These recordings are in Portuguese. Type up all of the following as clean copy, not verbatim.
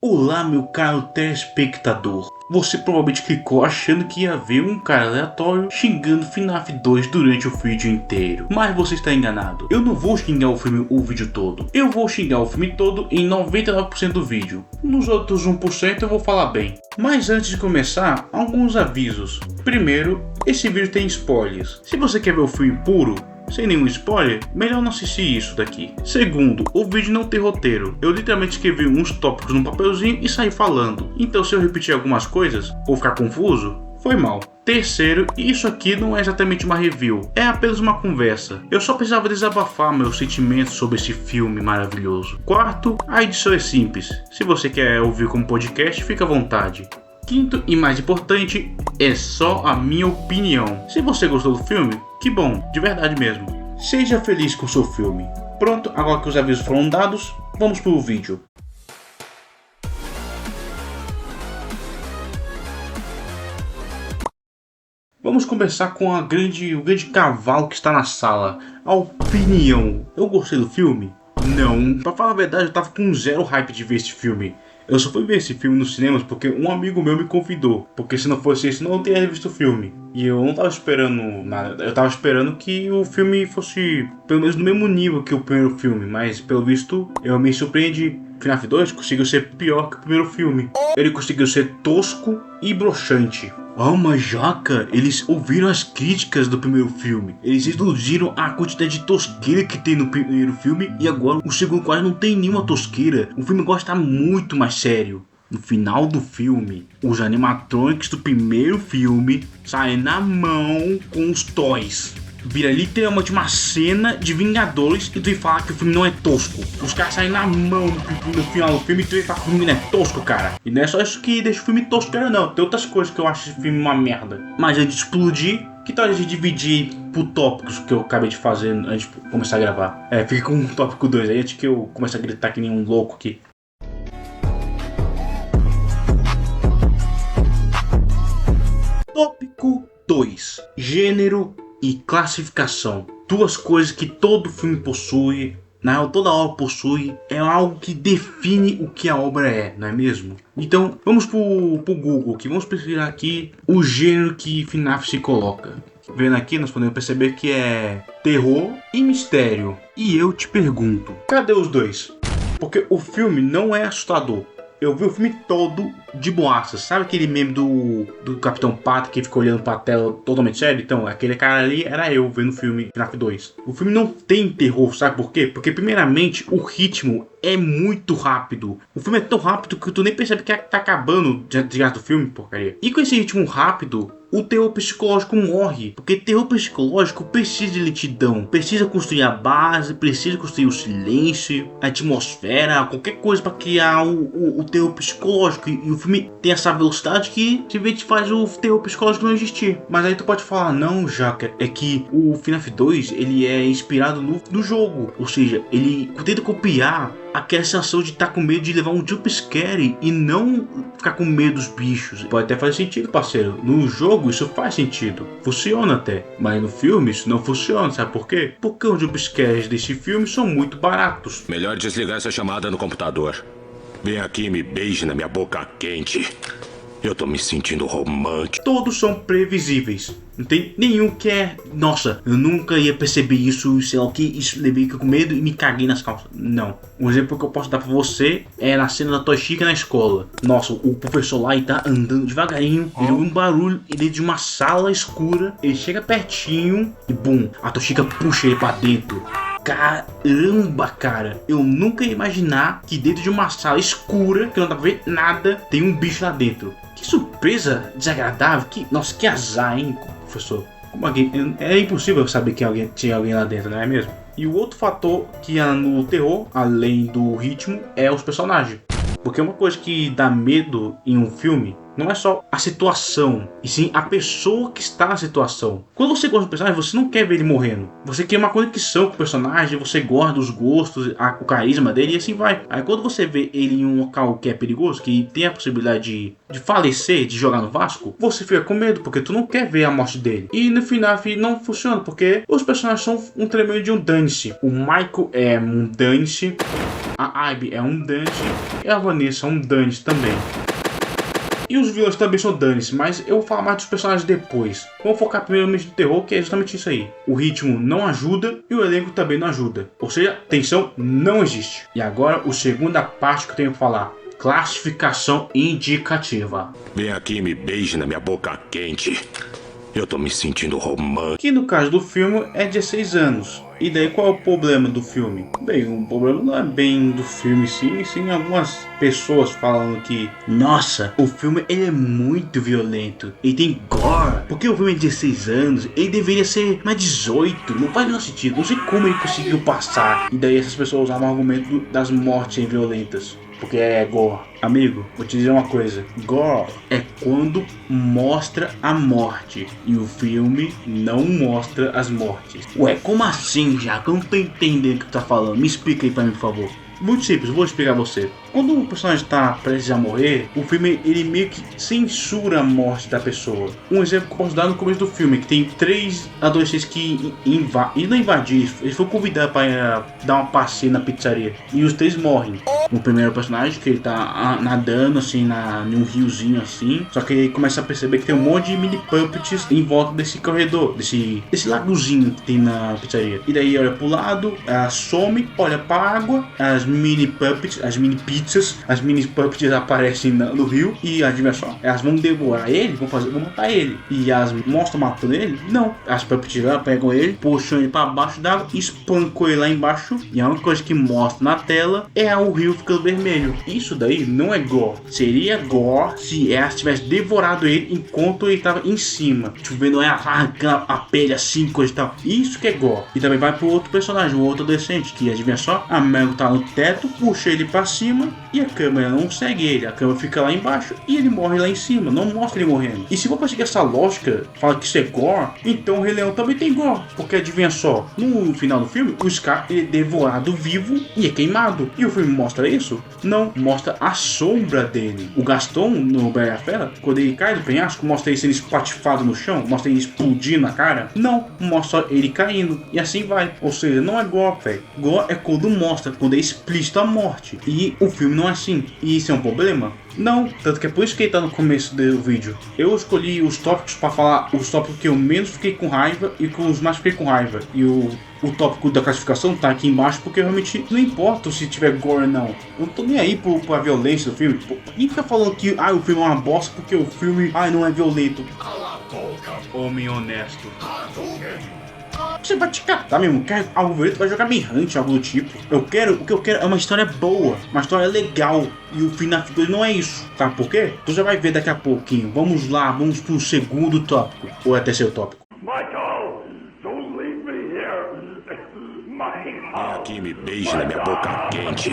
Olá, meu caro telespectador. Você provavelmente clicou achando que ia ver um cara aleatório xingando FNAF 2 durante o vídeo inteiro. Mas você está enganado. Eu não vou xingar o vídeo todo. Eu vou xingar o filme todo em 99% do vídeo. Nos outros 1% eu vou falar bem. Mas antes de começar, alguns avisos. Primeiro, esse vídeo tem spoilers. Se você quer ver o filme puro, sem nenhum spoiler, melhor não assistir isso daqui. Segundo, o vídeo não tem roteiro. Eu literalmente escrevi uns tópicos num papelzinho e saí falando. Então se eu repetir algumas coisas ou ficar confuso, foi mal. Terceiro, isso aqui não é exatamente uma review, é apenas uma conversa. Eu só precisava desabafar meus sentimentos sobre esse filme maravilhoso. Quarto, a edição é simples. Se você quer ouvir como podcast, fica à vontade. Quinto e mais importante, é só a minha opinião. Se você gostou do filme, que bom, de verdade mesmo. Seja feliz com o seu filme. Pronto, agora que os avisos foram dados, vamos pro vídeo. Vamos começar com o grande cavalo que está na sala, a opinião. Eu gostei do filme? Não. Pra falar a verdade, eu tava com zero hype de ver esse filme. Eu só fui ver esse filme nos cinemas porque um amigo meu me convidou. Porque se não fosse isso, eu não teria visto o filme. E eu não tava esperando nada. Eu tava esperando que o filme fosse pelo menos no mesmo nível que o primeiro filme. Mas pelo visto, eu me surpreendi. FNAF 2 conseguiu ser pior que o primeiro filme. Ele conseguiu ser tosco e broxante. Oh, mas Jaca, eles ouviram as críticas do primeiro filme. Eles reduziram a quantidade de tosqueira que tem no primeiro filme. E agora o segundo quase não tem nenhuma tosqueira. O filme agora está muito mais sério. No final do filme, os animatronics do primeiro filme saem na mão com os toys. Vira literalmente uma cena de Vingadores e tu vai falar que o filme não é tosco. Os caras saem na mão no final do filme e tu vai falar que o filme não é tosco, cara. E não é só isso que deixa o filme tosco, cara, não. Tem outras coisas que eu acho esse filme uma merda. Mas antes de explodir, que tal a gente dividir por tópicos que eu acabei de fazer antes de começar a gravar? Fica com o tópico 2 aí, antes que eu comece a gritar que nem um louco aqui. Tópico 2. Gênero e classificação. Duas coisas que todo filme possui, na real toda obra possui, é algo que define o que a obra é, não é mesmo? Então vamos pro Google, que vamos pesquisar aqui o gênero que FNAF se coloca. Vendo aqui nós podemos perceber que é terror e mistério. E eu te pergunto, cadê os dois? Porque o filme não é assustador. Eu vi o filme todo de boaça. Sabe aquele meme do Capitão Pata que fica olhando pra tela totalmente sério? Então, aquele cara ali era eu vendo o filme FNAF 2. O filme não tem terror, sabe por quê? Porque primeiramente o ritmo é muito rápido. O filme é tão rápido que tu nem percebe que tá acabando diante do filme, porcaria. E com esse ritmo rápido, o terror psicológico morre. Porque terror psicológico precisa de lentidão. Precisa construir a base, precisa construir o silêncio, a atmosfera, qualquer coisa para criar o terror psicológico. E o filme tem essa velocidade que simplesmente faz o terror psicológico não existir. Mas aí tu pode falar, não, Jaca, é que o FNAF 2 ele é inspirado no jogo. Ou seja, ele tenta copiar aquela sensação de estar com medo de levar um jumpscare e não ficar com medo dos bichos. Pode até fazer sentido, parceiro. No jogo isso faz sentido. Funciona até. Mas no filme isso não funciona. Sabe por quê? Porque os jumpscares desse filme são muito baratos. Melhor desligar essa chamada no computador. Vem aqui e me beije na minha boca quente. Eu tô me sentindo romântico. Todos são previsíveis. Não tem nenhum que é... Nossa, eu nunca ia perceber isso, sei lá o que, isso levei com medo e me caguei nas calças. Não. Um exemplo que eu posso dar pra você é na cena da Toshika na escola. Nossa, o professor lá tá andando devagarinho, ele ouve um barulho e dentro de uma sala escura, ele chega pertinho e bum, a Toshika puxa ele pra dentro. Caramba, cara, eu nunca ia imaginar que dentro de uma sala escura, que não dá pra ver nada, tem um bicho lá dentro. Que surpresa desagradável, nossa, que azar, hein, professor. Como alguém... É impossível saber que tinha alguém lá dentro, não é mesmo? E o outro fator que há no terror, além do ritmo, é os personagens. Porque uma coisa que dá medo em um filme não é só a situação, e sim a pessoa que está na situação. Quando você gosta do personagem, você não quer ver ele morrendo. Você quer uma conexão com o personagem, você gosta dos gostos, o carisma dele e assim vai. Aí quando você vê ele em um local que é perigoso, que tem a possibilidade de falecer, de jogar no Vasco, você fica com medo, porque tu não quer ver a morte dele. E no final não funciona, porque os personagens são um tremendo de um dane-se. O Michael é um dane-se. A Abby é um Dante e a Vanessa é um Dante também. E os vilões também são Dante, mas eu vou falar mais dos personagens depois. Vamos focar primeiramente no terror, que é justamente isso aí. O ritmo não ajuda e o elenco também não ajuda. Ou seja, tensão não existe. E agora, a segunda parte que eu tenho que falar. Classificação indicativa. Vem aqui e me beije na minha boca quente. Eu tô me sentindo romântico. Que no caso do filme é 16 anos. E daí qual é o problema do filme? Bem, o problema não é bem do filme sim algumas pessoas falando que nossa, o filme ele é muito violento, ele tem gore, porque o filme é 16 anos, ele deveria ser mais 18, não faz nenhum sentido, não sei como ele conseguiu passar. E daí essas pessoas usavam o argumento das mortes violentas, porque é gore. Amigo, vou te dizer uma coisa, gore é quando mostra a morte e o filme não mostra as mortes. Ué, como assim, já? Eu não tô entendendo o que tu tá falando, me explica aí pra mim, por favor. Muito simples, vou explicar a você. Quando o personagem está prestes a morrer, o filme ele meio que censura a morte da pessoa. Um exemplo que eu posso dar no começo do filme, que tem 3 adolescentes que não invadiram, eles foram convidados para dar uma passeio na pizzaria. E os 3 morrem. O primeiro personagem, que ele tá nadando assim em um riozinho assim, só que ele começa a perceber que tem um monte de mini puppets em volta desse corredor, desse lagozinho que tem na pizzaria. E daí olha pro lado, ela some, olha pra água, as mini puppets, as mini pizzas, as mini puppets aparecem no rio e adivinha só, elas vão devorar ele, vão matar ele. E elas mostram matando ele? Não. As puppets lá pegam ele, puxam ele pra baixo d'água, espancam ele lá embaixo e a única coisa que mostra na tela é o rio ficando vermelho. Isso daí não é gore. Seria gore se elas tivessem devorado ele enquanto ele tava em cima. Tipo, vendo ela arrancando a pele assim, coisa e tal. Isso que é gore. E também vai pro outro personagem, o outro adolescente, que adivinha só, a Mel tá no teto, puxa ele pra cima e a câmera não segue ele. A câmera fica lá embaixo e ele morre lá em cima. Não mostra ele morrendo. E se for pra seguir essa lógica, fala que isso é gore, então o Rei Leão também tem gore. Porque adivinha só, no final do filme, o Scar ele é devorado vivo e é queimado. E o filme mostra isso? Não. Mostra a sombra dele. O Gaston, no Bela e a Fera, quando ele cai do penhasco, mostra ele sendo espatifado no chão, mostra ele explodindo na cara. Não. Mostra ele caindo. E assim vai. Ou seja, não é gore, velho. Gore é quando mostra, quando é explícito a morte. E o filme não é assim. E isso é um problema? Não, tanto que é por isso que ele tá no começo do vídeo. Eu escolhi os tópicos para falar os tópicos que eu menos fiquei com raiva e com os mais fiquei com raiva. E o tópico da classificação tá aqui embaixo porque realmente não importa se tiver gore ou não. Eu não tô nem aí pra violência do filme. Ninguém fica falando que o filme é uma bosta porque o filme não é violento. Homem honesto. Você vai te catar mesmo, quer algo violento, vai jogar mirrante, algo do tipo. O que eu quero é uma história boa, uma história legal. E o final não é isso, tá? Por quê? Tu já vai ver daqui a pouquinho. Vamos lá, vamos pro segundo tópico. Ou é terceiro tópico. Michael, don't leave me here. Vem aqui e me beije na minha boca quente.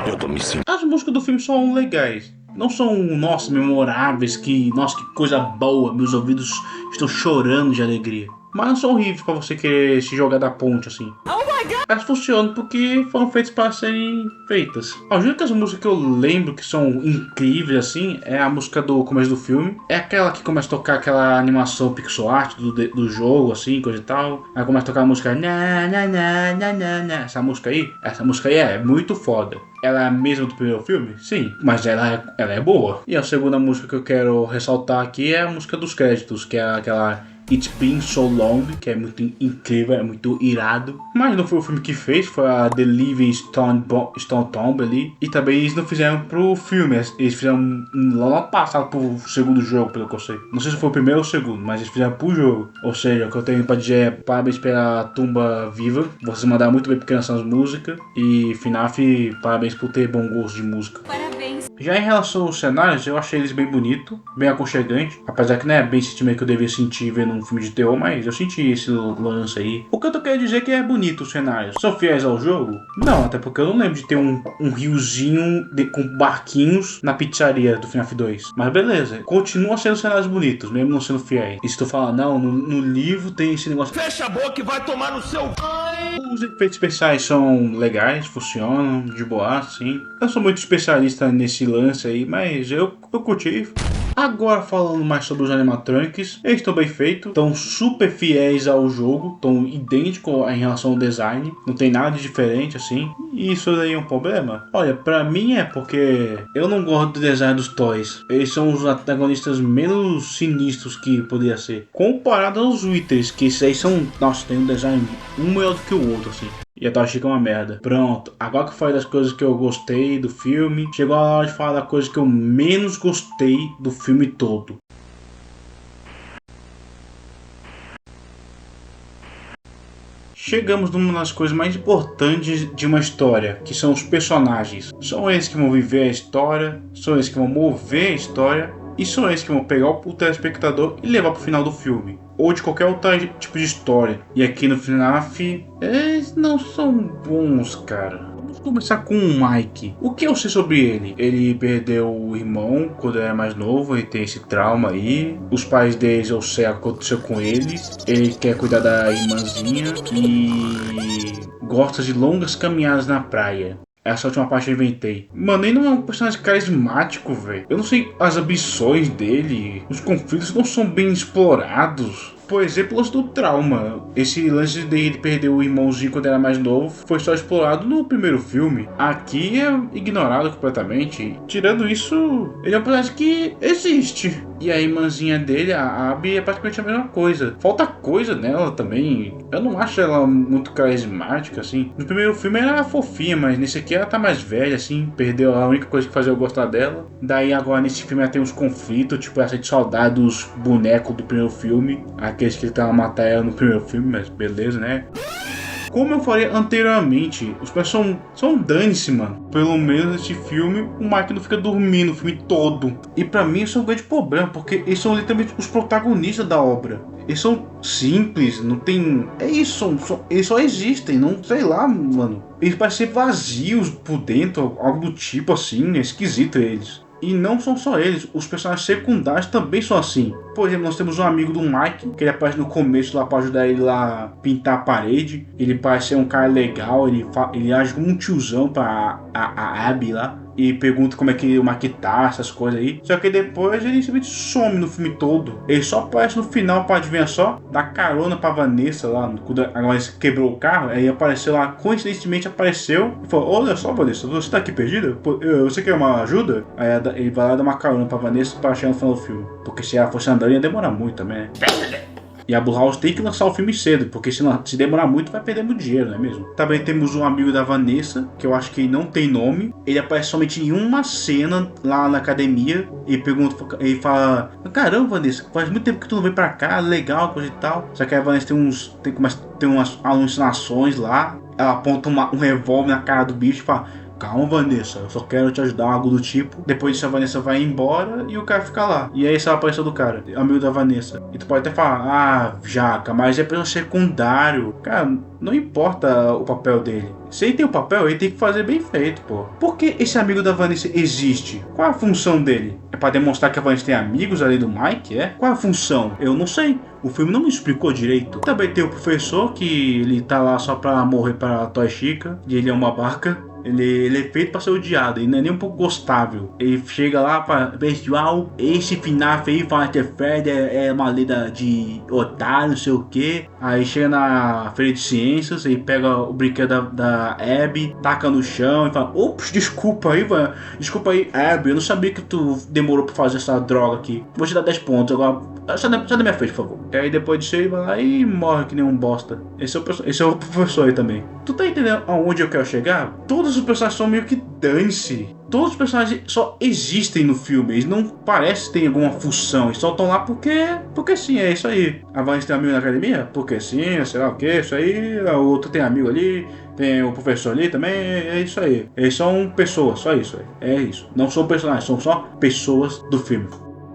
Eu tô me sentindo. As músicas do filme são legais. Não são, nossa, memoráveis, que coisa boa. Meus ouvidos estão chorando de alegria. Mas não são horríveis pra você querer se jogar da ponte assim. Oh my God! Elas funcionam porque foram feitas para serem feitas. As únicas músicas que eu lembro que são incríveis assim é a música do começo do filme. É aquela que começa a tocar aquela animação pixel art do jogo, assim, coisa e tal. Aí começa a tocar a música na na na na na na. Essa música aí é muito foda. Ela é a mesma do primeiro filme? Sim, mas ela é boa. E a segunda música que eu quero ressaltar aqui é a música dos créditos, que é aquela It's Been So Long, que é muito incrível, é muito irado. Mas não foi o filme que fez, foi a The Living Stone Tomb ali. E também eles não fizeram pro filme, eles fizeram lá passado pro segundo jogo, pelo que eu sei. Não sei se foi o primeiro ou o segundo, mas eles fizeram pro jogo. Ou seja, o que eu tenho pra dizer é parabéns pela Tumba Viva. Vocês mandaram muito bem porque são as músicas. E FNAF, parabéns por ter bom gosto de música. Já em relação aos cenários, eu achei eles bem bonitos, bem aconchegantes. Apesar que não é bem o sentimento que eu devia sentir vendo um filme de terror, mas eu senti esse lance aí. O que eu tô querendo dizer é que é bonito os cenários. São fiéis ao jogo? Não, até porque eu não lembro de ter um riozinho com barquinhos na pizzaria do FNAF 2. Mas beleza, continua sendo cenários bonitos, mesmo não sendo fiéis. E se tu falar, não, no livro tem esse negócio... Fecha a boca e vai tomar no seu... Os efeitos especiais são legais, funcionam de boa, sim. Eu sou muito especialista nesse lance aí, mas eu curti. Agora falando mais sobre os animatronics, eles estão bem feitos, estão super fiéis ao jogo, estão idênticos em relação ao design, não tem nada de diferente assim. E isso daí é um problema? Olha, pra mim é porque eu não gosto do design dos toys. Eles são os antagonistas menos sinistros que poderia ser. Comparado aos Withers, que esses aí são... Nossa, tem um design um melhor do que o outro, assim. E a Toshika é uma merda. Pronto, agora que eu falei das coisas que eu gostei do filme, chegou a hora de falar da coisa que eu menos gostei do filme todo. Chegamos numa das coisas mais importantes de uma história, que são os personagens. São eles que vão viver a história, são eles que vão mover a história, e são eles que vão pegar o telespectador e levar pro final do filme. Ou de qualquer outro tipo de história. E aqui no FNAF, eles não são bons, cara. Vamos começar com o Mike. O que eu sei sobre ele? Ele perdeu o irmão quando era mais novo, ele tem esse trauma aí. Os pais dele, eu sei o que aconteceu com ele. Ele quer cuidar da irmãzinha e gosta de longas caminhadas na praia. Essa última parte eu inventei. Mano, ele não é um personagem carismático, velho. Eu não sei as ambições dele. Os conflitos não são bem explorados. Por exemplo, os do trauma. Esse lance de perder o irmãozinho quando era mais novo foi só explorado no primeiro filme. Aqui é ignorado completamente. Tirando isso, ele é um personagem que existe. E a irmãzinha dele, a Abby, é praticamente a mesma coisa. Falta coisa nela também. Eu não acho ela muito carismática, assim. No primeiro filme ela era fofinha, mas nesse aqui ela tá mais velha, assim. Perdeu a única coisa que fazia eu gostar dela. Daí agora nesse filme ela tem uns conflitos, tipo essa de saudade dos bonecos do primeiro filme. Aqueles que ele tava matar ela no primeiro filme, mas beleza, né? Como eu falei anteriormente, os personagens são dane-se, mano. Pelo menos nesse filme, o Mike não fica dormindo o filme todo. E pra mim isso é um grande problema, porque eles são literalmente os protagonistas da obra. Eles são simples, não tem... É isso, eles só existem, não sei lá, mano. Eles parecem ser vazios por dentro, algo do tipo assim, é esquisito eles. E não são só eles, os personagens secundários também são assim. Por exemplo, nós temos um amigo do Mike, que ele aparece no começo lá pra ajudar ele lá a pintar a parede. Ele parece ser um cara legal, ele age como um tiozão pra a Abby lá. E pergunta como é que o Mike tá, essas coisas aí. Só que depois ele simplesmente some no filme todo. Ele só aparece no final pra adivinhar só, dar carona pra Vanessa lá. Quando a Vanessa quebrou o carro, aí apareceu lá, coincidentemente apareceu. E falou, olha só Vanessa, você tá aqui perdida? Você quer uma ajuda? Aí ele vai lá dar uma carona pra Vanessa pra chegar no final do filme. Porque se ela fosse andando ia demorar muito também, né? E a Blumhouse tem que lançar o filme cedo, porque se demorar muito vai perder muito dinheiro, não é mesmo? Também temos um amigo da Vanessa, que eu acho que não tem nome. Ele aparece somente em uma cena lá na academia e pergunta, ele fala: caramba, Vanessa, faz muito tempo que tu não vem pra cá, legal, coisa e tal. Só que a Vanessa tem umas alucinações lá. Ela aponta um revólver na cara do bicho e fala: calma, Vanessa, eu só quero te ajudar, algo do tipo. Depois disso a Vanessa vai embora e o cara fica lá. E aí essa é a aparição do cara, amigo da Vanessa. E tu pode até falar, Jaca, mas é personagem secundário. Cara, não importa o papel dele. Se ele tem o papel, ele tem que fazer bem feito, pô. Por que esse amigo da Vanessa existe? Qual a função dele? É pra demonstrar que a Vanessa tem amigos além do Mike, é? Qual a função? Eu não sei. O filme não me explicou direito. Também tem o professor, que ele tá lá só pra morrer pra Toshika. E ele é uma babaca. Ele é feito pra ser odiado, ele não é nem um pouco gostável. Ele chega lá pra pessoal, esse FNAF aí, Fighter Fred é uma lenda de otário, não sei o que. Aí chega na feira de ciências, ele pega o brinquedo da Abby, taca no chão e fala: ops, desculpa aí, Abby, eu não sabia que tu demorou pra fazer essa droga aqui. Vou te dar 10 pontos, agora sai da minha frente, por favor. E aí depois disso ele vai lá e morre que nem um bosta. Esse é o professor aí também. Tu tá entendendo aonde eu quero chegar? Todos os personagens são meio que dane-se. Todos os personagens só existem no filme. Eles não parecem ter alguma função. Eles só estão lá porque sim, é isso aí. A Vanessa tem amigo na academia? Porque sim, sei lá o que, isso aí. O outro tem amigo ali. Tem o professor ali também. É isso aí. Eles são pessoas, só isso aí. É isso. Não são personagens, são só pessoas do filme.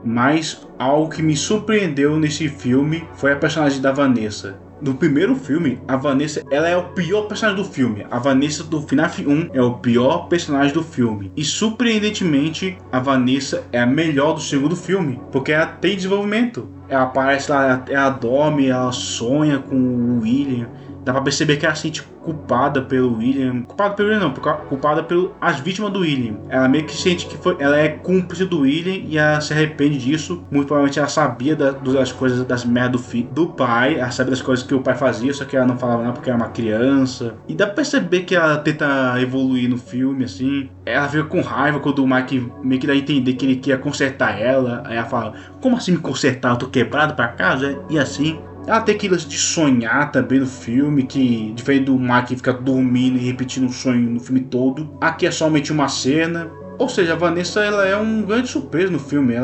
Mas algo que me surpreendeu nesse filme foi a personagem da Vanessa. No primeiro filme, a Vanessa, ela é o pior personagem do filme. A Vanessa do FNAF 1 é o pior personagem do filme. E surpreendentemente, a Vanessa é a melhor do segundo filme, porque ela tem desenvolvimento. Ela aparece lá, ela dorme, ela sonha com o William. dá pra perceber que ela se sente culpada pelo William. Culpada pelo William não, culpada pelas vítimas do William. Ela meio que sente que ela é cúmplice do William e ela se arrepende disso. Muito provavelmente ela sabia das coisas, das merdas do pai. Ela sabia das coisas que o pai fazia, só que ela não falava nada porque era uma criança. E dá pra perceber que ela tenta evoluir no filme, assim. Ela fica com raiva quando o Mike meio que dá a entender que ele queria consertar ela. Aí ela fala, como assim me consertar? Eu tô quebrado pra casa? E assim. Ela tem aquilo de sonhar também no filme, que diferente do Mike ficar dormindo e repetindo um sonho no filme todo. Aqui é somente uma cena. Ou seja, a Vanessa ela é um grande surpresa no filme.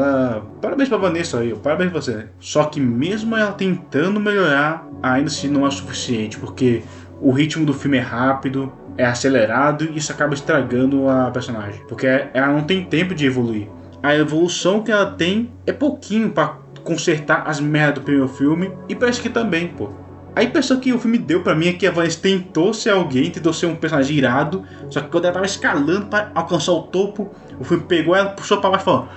Parabéns pra Vanessa aí, parabéns pra você. Só que mesmo ela tentando melhorar, ainda assim não é o suficiente, porque o ritmo do filme é rápido, é acelerado e isso acaba estragando a personagem. Porque ela não tem tempo de evoluir. A evolução que ela tem é pouquinho pra consertar as merdas do primeiro filme, e parece que também, pô. A impressão que o filme deu pra mim é que a Vanessa tentou ser alguém, tentou ser um personagem irado, só que quando ela tava escalando pra alcançar o topo, o filme pegou ela, puxou pra baixo e falou: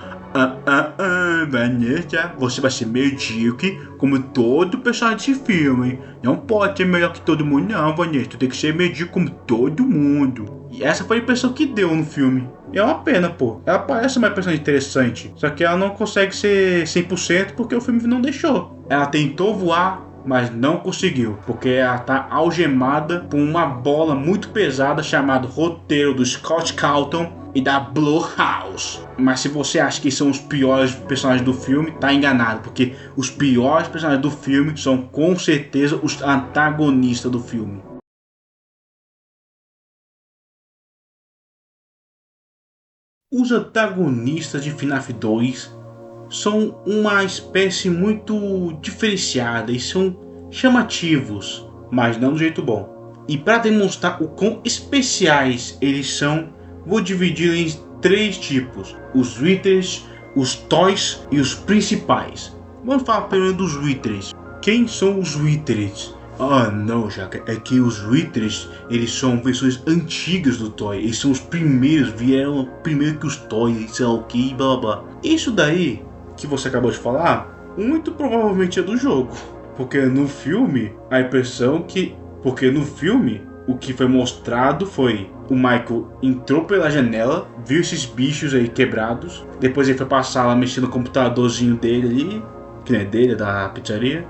Vanessa, você vai ser medíocre como todo personagem desse filme. Não pode ser melhor que todo mundo, não, Vanessa. Tu tem que ser medíocre como todo mundo. E essa foi a impressão que deu no filme. E é uma pena, pô. Ela parece uma personagem interessante, só que ela não consegue ser 100% porque o filme não deixou. Ela tentou voar, mas não conseguiu, porque ela tá algemada por uma bola muito pesada chamada roteiro do Scott Calton e da Blumhouse. Mas se você acha que são os piores personagens do filme, tá enganado, porque os piores personagens do filme são com certeza os antagonistas do filme. Os antagonistas de FNAF 2 são uma espécie muito diferenciada e são chamativos, mas não do jeito bom. E para demonstrar o quão especiais eles são, vou dividir em 3 tipos: os Withers, os Toys e os principais. Vamos falar primeiro dos Withers. Quem são os Withers? Ah, não, Jaca, é que os Withers, eles são versões antigas do Toy. Eles são os primeiros, vieram primeiro que os Toys, sei lá o que, blá blá blá. Isso daí que você acabou de falar, muito provavelmente é do jogo. Porque no filme, a impressão que... Porque no filme, o que foi mostrado foi... O Michael entrou pela janela, viu esses bichos aí quebrados. Depois ele foi pra sala mexendo no computadorzinho dele ali, que não é dele, é da pizzaria.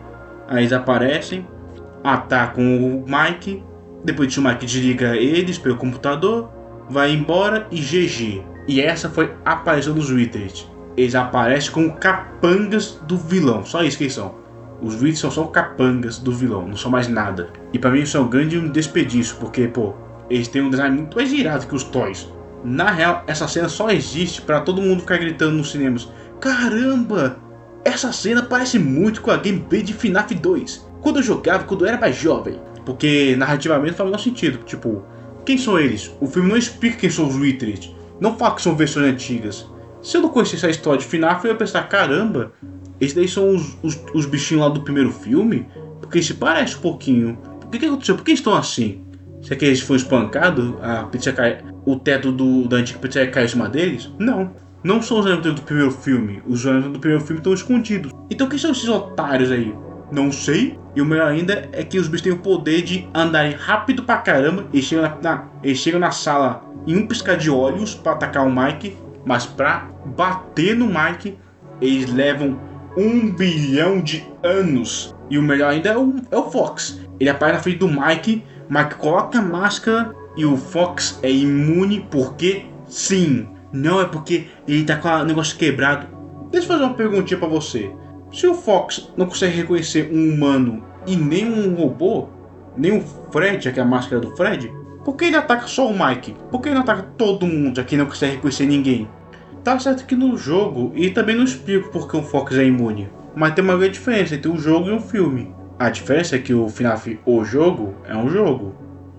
Aí eles aparecem, atacam o Mike. Depois disso o Mike desliga eles pelo computador, vai embora e GG. E essa foi a aparição dos Withers. Eles aparecem como capangas do vilão, só isso que eles são. Os Withers são só capangas do vilão, não são mais nada. E pra mim isso é um grande desperdício, porque pô, eles têm um design muito mais irado que os Toys. Na real, essa cena só existe pra todo mundo ficar gritando nos cinemas: caramba, essa cena parece muito com a gameplay de FNAF 2. Quando eu jogava, quando eu era mais jovem. Porque narrativamente faz o menor sentido. Tipo, quem são eles? O filme não explica quem são os Withers. Não fala que são versões antigas. Se eu não conhecesse a história de FNAF, eu ia pensar: caramba, esses daí são os bichinhos lá do primeiro filme? Porque se parece um pouquinho. O que aconteceu? Por que estão assim? Será que eles foram espancados? O teto da antiga pizzaria caiu em cima deles? Não. Não são os elementos do primeiro filme. Os elementos do primeiro filme estão escondidos. Então quem são esses otários aí? Não sei. E o melhor ainda é que os bichos têm o poder de andarem rápido pra caramba. Eles chegam na sala em um piscar de olhos pra atacar o Mike. Mas pra bater no Mike, eles levam 1 bilhão de anos. E o melhor ainda é o Fox. Ele aparece na frente do Mike coloca a máscara e o Fox é imune porque sim. Não é porque ele tá com o negócio quebrado. Deixa eu fazer uma perguntinha pra você. Se o Fox não consegue reconhecer um humano e nem um robô, nem o Fred, que é a máscara do Fred, por que ele ataca só o Mike? Por que ele não ataca todo mundo, já que não consegue reconhecer ninguém? Tá certo que no jogo, e também não explico porque o Fox é imune, mas tem uma grande diferença entre o jogo e o filme. A diferença é que o FNAF, o jogo, é um jogo.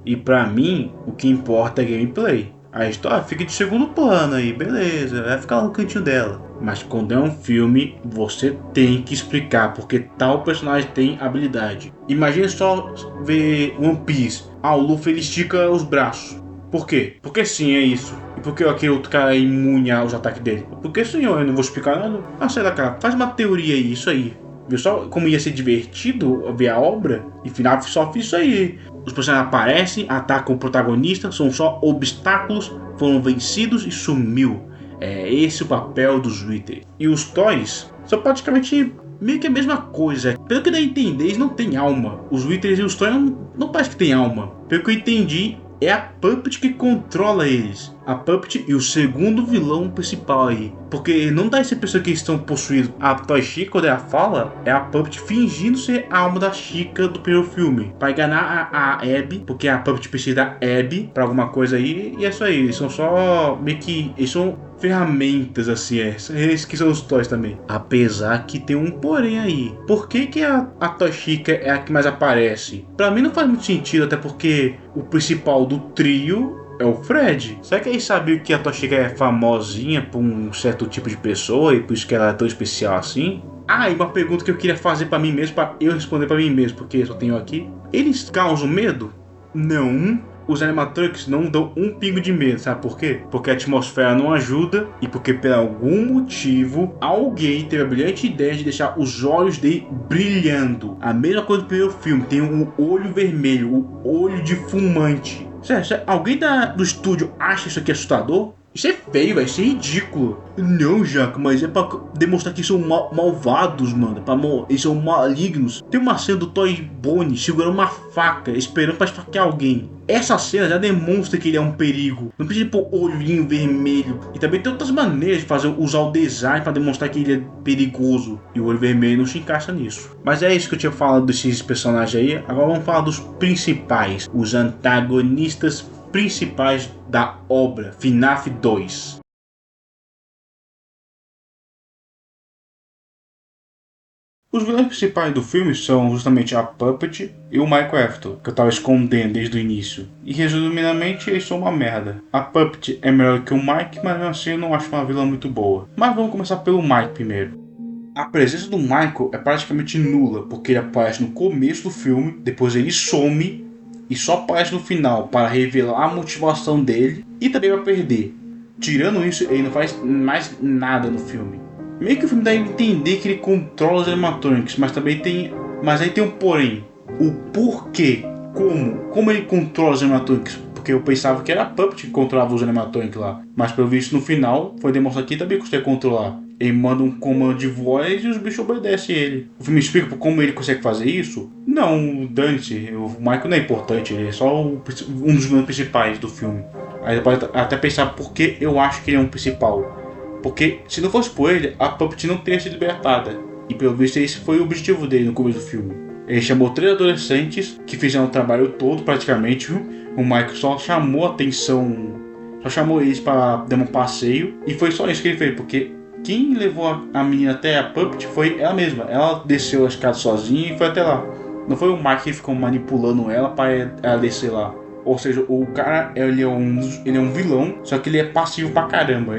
E pra mim, o que importa é gameplay. A história fica de segundo plano aí, beleza, vai ficar lá no cantinho dela. Mas quando é um filme, você tem que explicar porque tal personagem tem habilidade. Imagina só ver One Piece. O Luffy ele estica os braços. Por quê? Porque sim, é isso. E por que aquele outro cara é imune aos ataques dele? Porque sim, eu não vou explicar nada. Ah, sei lá, cara, faz uma teoria aí, isso aí. Viu só como ia ser divertido ver a obra? E final só fiz isso aí. Os personagens aparecem, atacam o protagonista, são só obstáculos, foram vencidos e sumiu. É esse o papel dos Wither. E os Toys são praticamente meio que a mesma coisa. Pelo que dá a entender, eles não têm alma. Os Withers e os Toys não parece que tem alma. Pelo que eu entendi, é a Puppet que controla eles. A Puppet e o segundo vilão principal aí. Porque não dá essa impressão que eles estão possuídos. A Toy Chica, quando ela fala, é a Puppet fingindo ser a alma da Chica do primeiro filme. Pra enganar a Abby, porque a Puppet precisa da Abby pra alguma coisa aí. E é isso aí, eles são só meio que... Eles são ferramentas, assim, esses que são os Toys também. Apesar que tem um porém aí. Por que a Toy Chica é a que mais aparece? Pra mim não faz muito sentido, até porque o principal do trio é o Fred. Será que eles sabiam que a Toy Chica é famosinha por um certo tipo de pessoa e por isso que ela é tão especial assim? Ah, e uma pergunta que eu queria fazer pra mim mesmo, pra eu responder pra mim mesmo, porque eu só tenho aqui. Eles causam medo? Não. Os animatronics não dão um pingo de medo, sabe por quê? Porque a atmosfera não ajuda e porque por algum motivo alguém teve a brilhante ideia de deixar os olhos dele brilhando. A mesma coisa do primeiro filme, tem um olho vermelho, o olho de fumante. Sério, alguém do estúdio acha isso aqui assustador? Isso é feio, vai ser ridículo. Não, Jaco, mas é pra demonstrar que são malvados, mano. Eles são malignos. Tem uma cena do Toy Bonnie segurando uma faca, esperando pra esfaquear alguém. Essa cena já demonstra que ele é um perigo. Não precisa pôr olhinho vermelho. E também tem outras maneiras de usar o design pra demonstrar que ele é perigoso. E o olho vermelho não se encaixa nisso. Mas é isso que eu tinha falado desses personagens aí. Agora vamos falar dos principais. Os antagonistas principais da obra FNAF 2. Os vilões principais do filme são justamente a Puppet e o Michael Afton, que eu tava escondendo desde o início. E resumidamente, eles são uma merda. A Puppet é melhor que o Mike, mas assim eu não acho uma vilã muito boa. Mas vamos começar pelo Mike primeiro. A presença do Michael é praticamente nula, porque ele aparece no começo do filme, depois ele some e só aparece no final para revelar a motivação dele e também vai perder. Tirando isso, ele não faz mais nada no filme. Meio que o filme dá a entender que ele controla os animatronics, mas aí tem um porém. O porquê, como ele controla os animatronics? Porque eu pensava que era a Puppet que controlava os animatronics lá, mas pelo visto no final foi demonstrado que ele também consegue controlar. Ele manda um comando de voz e os bichos obedecem ele. O filme explica como ele consegue fazer isso? Não, dane-se, o Michael não é importante, ele é só um dos vilões principais do filme. Aí você pode até pensar por que eu acho que ele é um principal. Porque se não fosse por ele, a Puppet não teria sido libertada. E pelo visto esse foi o objetivo dele no começo do filme. Ele chamou 3 adolescentes que fizeram o trabalho todo praticamente. O Michael só chamou a atenção, só chamou eles para dar um passeio. E foi só isso que ele fez, porque quem levou a menina até a Puppet foi ela mesma. Ela desceu a escada sozinha e foi até lá. Não foi o Mike que ficou manipulando ela para ela descer lá. Ou seja, o cara ele é um vilão, só que ele é passivo pra caramba.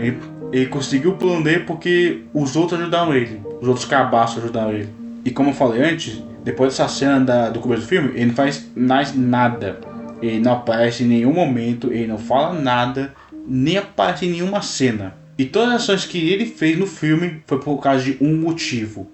Ele conseguiu o plano dele porque os outros ajudaram ele. Os outros cabaços ajudaram ele. E como eu falei antes, depois dessa cena do começo do filme, ele não faz mais nada. Ele não aparece em nenhum momento, ele não fala nada, nem aparece em nenhuma cena. E todas as ações que ele fez no filme foi por causa de um motivo.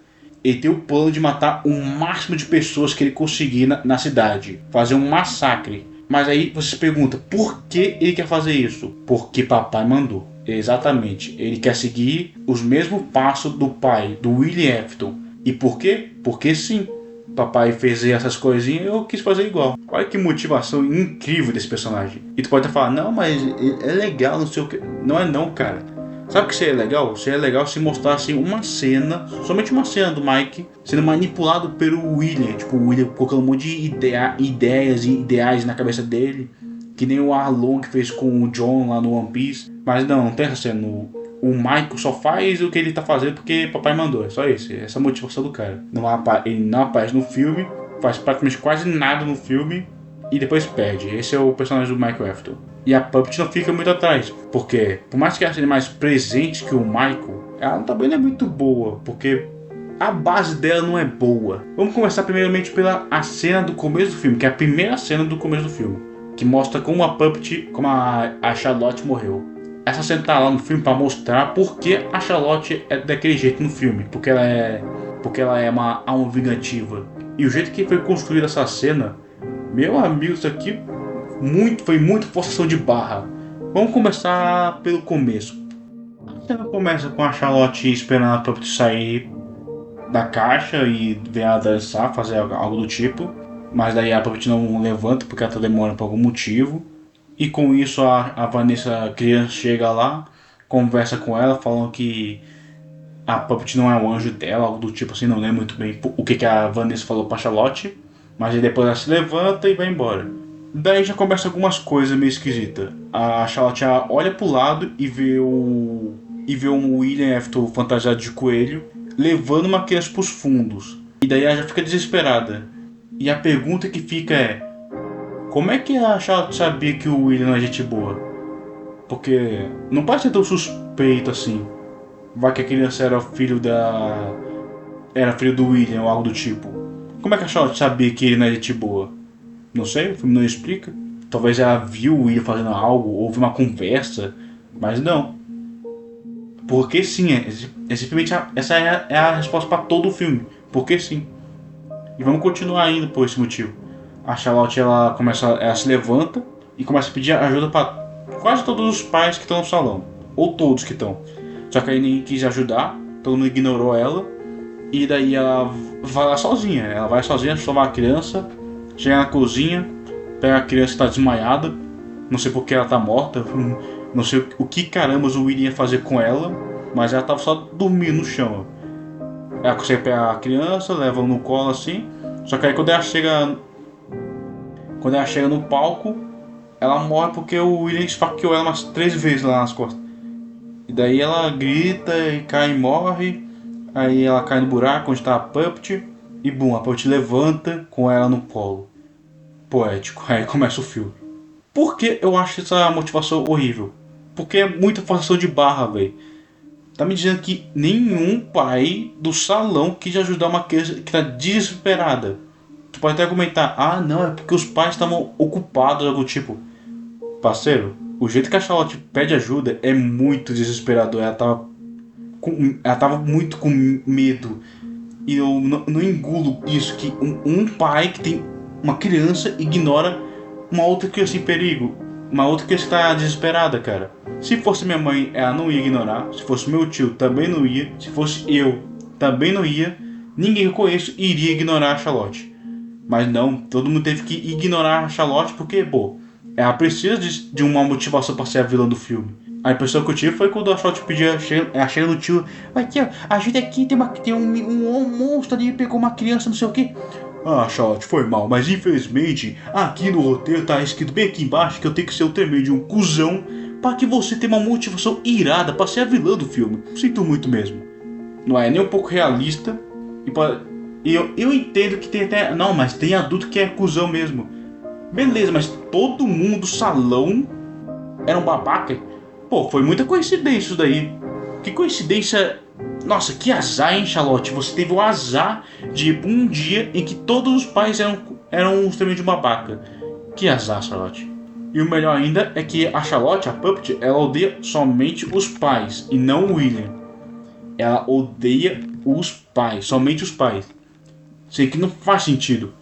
Ele tem o plano de matar o máximo de pessoas que ele conseguir na cidade. Fazer um massacre. Mas aí você se pergunta, por que ele quer fazer isso? Porque papai mandou. Exatamente. Ele quer seguir os mesmos passos do pai, do William Afton. E por quê? Porque sim. Papai fez essas coisinhas e eu quis fazer igual. Olha que motivação incrível desse personagem. E tu pode até falar, não, mas é legal, não sei o que. Não é não, cara. Sabe o que seria legal? Seria legal se mostrasse uma cena, somente uma cena do Mike sendo manipulado pelo William. Tipo, o William colocando um monte de ideias e ideais na cabeça dele. Que nem o Arlong que fez com o John lá no One Piece. Mas não tem essa cena. O Michael só faz o que ele tá fazendo porque papai mandou. É só isso. Essa é a motivação do cara. Ele não aparece no filme. Faz praticamente quase nada no filme. E depois perde. Esse é o personagem do Michael Afton. E a Puppet não fica muito atrás. Porque por mais que ela seja mais presente que o Michael, ela também não é muito boa. Porque a base dela não é boa. Vamos começar primeiramente pela cena do começo do filme. Que é a primeira cena do começo do filme. Que mostra como a Puppet, como a Charlotte morreu. Essa cena tá lá no filme para mostrar porque a Charlotte é daquele jeito no filme. Porque ela é porque ela é uma alma vingativa. E o jeito que foi construída essa cena, meu amigo, isso aqui foi muito forçação de barra. Vamos começar pelo começo. A cena começa com a Charlotte esperando a Puppet sair da caixa e ver ela dançar, fazer algo do tipo. Mas daí a Puppet não levanta porque ela tá demorando por algum motivo. E com isso a Vanessa criança chega lá, conversa com ela, falando que a Puppet não é um anjo dela, algo do tipo assim, não lembro muito bem o que a Vanessa falou pra Charlotte. Mas aí depois ela se levanta e vai embora. Daí já começa algumas coisas meio esquisitas. A Charlotte olha pro lado e vê um William Afton fantasiado de coelho levando uma criança pros fundos. E daí ela já fica desesperada. E a pergunta que fica é: como é que a Charlotte sabia que o William não é gente boa? Porque não parece ser tão suspeito assim. Vai que a criança era filho do William ou algo do tipo. Como é que a Charlotte sabia que ele não é gente boa? Não sei, o filme não explica. Talvez ela viu o William fazendo algo, houve uma conversa, mas não. Porque sim, simplesmente essa é a resposta para todo o filme. Porque sim. E vamos continuar indo por esse motivo. A Charlotte ela se levanta e começa a pedir ajuda para quase todos os pais que estão no salão. Ou todos que estão. Só que aí ninguém quis ajudar, todo mundo ignorou ela. E daí ela vai lá sozinha. Ela vai sozinha salvar a criança. Chega na cozinha, pega a criança que está desmaiada. Não sei porque ela está morta. Não sei o que caramba o William ia fazer com ela. Mas ela estava só dormindo no chão. Ela consegue pegar a criança, leva no colo assim. Só que aí quando ela chega no palco, ela morre porque o William esfaqueou ela umas 3 vezes lá nas costas. E daí ela grita e cai e morre. Aí ela cai no buraco onde está a Puppet. E bum, a Puppet levanta com ela no colo. Poético. Aí começa o filme. Por que eu acho essa motivação horrível? Porque é muita forçação de barra, velho. Tá me dizendo que nenhum pai do salão quis ajudar uma criança que tá desesperada. Tu pode até argumentar: ah não, é porque os pais estavam ocupados, algo tipo. Parceiro, o jeito que a Charlotte pede ajuda é muito desesperador. Ela tava muito com medo. E eu não engulo isso, que um pai que tem uma criança ignora uma outra criança em perigo. Uma outra criança que tá desesperada, cara. Se fosse minha mãe, ela não ia ignorar. Se fosse meu tio, também não ia. Se fosse eu, também não ia. Ninguém que eu conheço iria ignorar a Charlotte. Mas não, todo mundo teve que ignorar a Charlotte porque, pô, ela precisa de uma motivação para ser a vilã do filme. A impressão que eu tive foi quando a Charlotte pedia, ela chega no tio: vai tio, ajuda aqui, tem um monstro ali, pegou uma criança, não sei o que. Ah, Charlotte, foi mal, mas infelizmente aqui no roteiro tá escrito bem aqui embaixo que eu tenho que ser o tremendo de um cuzão para que você tenha uma motivação irada para ser a vilã do filme. Sinto muito mesmo. Não é nem um pouco realista. E eu entendo que tem até... Não, mas tem adulto que é cuzão mesmo. Beleza, mas todo mundo do salão era um babaca? Pô, foi muita coincidência isso daí. Que coincidência... Nossa, que azar, hein, Charlotte? Você teve o azar de ir pra um dia em que todos os pais eram extremamente babaca. Que azar, Charlotte. E o melhor ainda é que a Charlotte, a Puppet, ela odeia somente os pais e não o William. Ela odeia os pais, somente os pais. Sei que não faz sentido.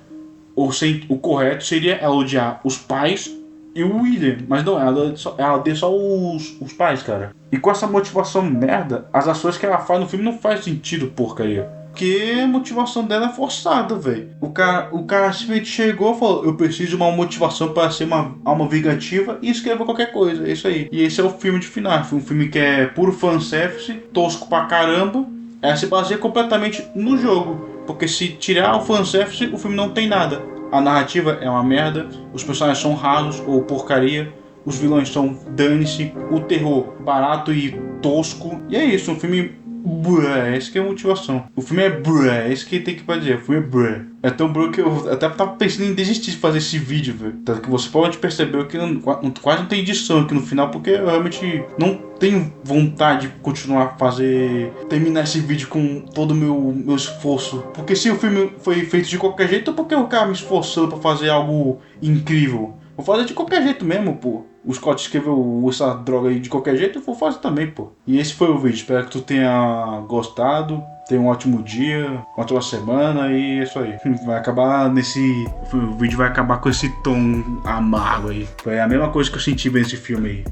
O correto seria ela odiar os pais e o William, mas não, ela odeia só os pais, cara. E com essa motivação merda, as ações que ela faz no filme não faz sentido, porcaria. Porque a motivação dela é forçada, velho. O cara simplesmente chegou e falou: eu preciso de uma motivação para ser uma alma vingativa, e escreva qualquer coisa, é isso aí. E esse é o filme de FNAF, um filme que é puro fanservice, tosco pra caramba. Ela se baseia completamente no jogo, porque se tirar o fanservice, o filme não tem nada. A narrativa é uma merda, os personagens são rasos ou porcaria, os vilões são dane-se, o terror barato e tosco. E é isso, um filme bruh, essa que é a motivação. O filme é bruh, é isso que tem que dizer, o filme é bruh. É tão bruh que eu até tava pensando em desistir de fazer esse vídeo, velho. Tanto que você provavelmente percebeu que quase não tem edição aqui no final, porque eu realmente não tenho vontade de continuar a terminar esse vídeo com todo o meu esforço. Porque se o filme foi feito de qualquer jeito, por que eu ficava me esforçando pra fazer algo incrível? Vou fazer de qualquer jeito mesmo, pô. o Scott escreveu essa droga aí de qualquer jeito, eu vou fazer também, pô. E esse foi o vídeo. Espero que tu tenha gostado. Tenha um ótimo dia, uma ótima semana e é isso aí. Vai acabar o vídeo vai acabar com esse tom amargo aí. Foi a mesma coisa que eu senti vendo esse filme aí.